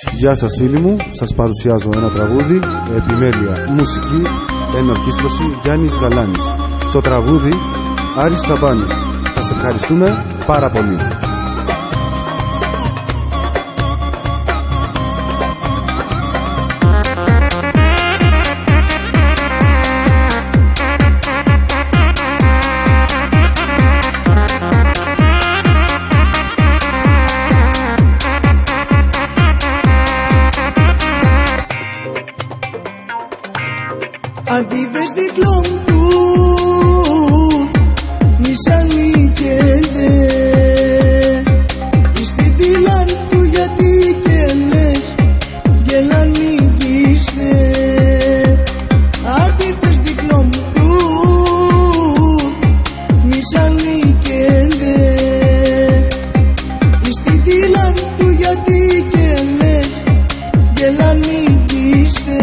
Γεια σας φίλοι μου, σας παρουσιάζω ένα τραγούδι, επιμέλεια μουσική, ενορχήστρωση Γιάννης Γαλάνης. Στο τραγούδι Άρης Σαμπάνης. Σας ευχαριστούμε πάρα πολύ. Αντίβες δικλών του νησανίκεται στη τυλάν του γιατί και λες γελανίκηστε. Αντίβες δικλών του νησανίκεται στη τυλάν του γιατί και λες γελανίκηστε.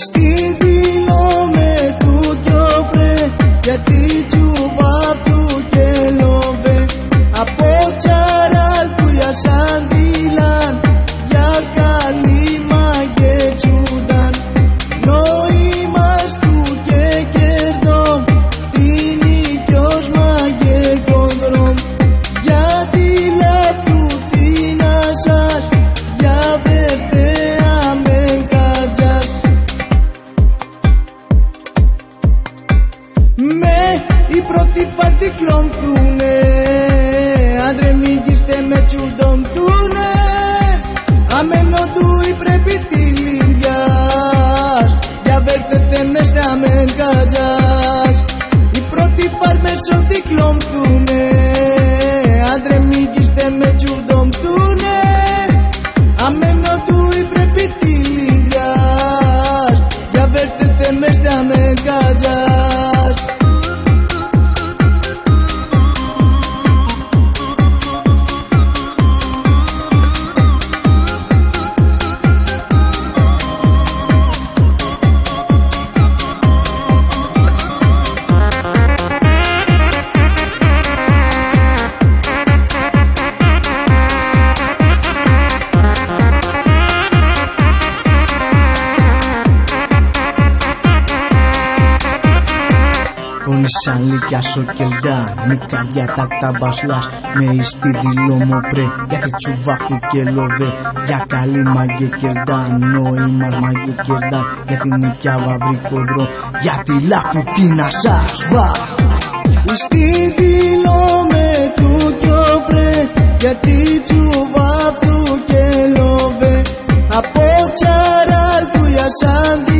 Στη δίνω με του κιόπρε γιατί τσουβά του και λόβε από τσαράλ του για σαντιλάν για καλήμα και τσούνταν νόημας του και κερδόν την οικιος μα και κονδρόμ γιατί λεφτού την ασάς για βερτέα με κατζάς. Η πρώτη πάρτι κλωμπτούνε, άντρε μίγιστε με τσουντομπτούνε, αμένο του η πρέπει τη λιντιάς, για βέρτετε μες στα μεν κατζάς. Η πρώτη πάρ μέσω τη κλωμπτούνε, άντρε μίγιστε με τσουντομπτούνε, αμένο του η πρέπει τη λιντιάς, για βέρτετε μες στα μεν κατζάς. Σαν λύκια σοκελδά, μη καρδιά τα μπασλάς. Με ιστίδιλο μου πρέ, γιατί τσουβάχου και λοβέ. Για καλή μαγκε κερδά, νόημας μαγκε κερδά. Γιατί νικιά βαβρί κοντρό, γιατί λάχου την ασάς βα. Ιστίδιλο με του κιόπρε, γιατί τσουβάχου και λοβέ. Από τσαράλ του για σαντιλάν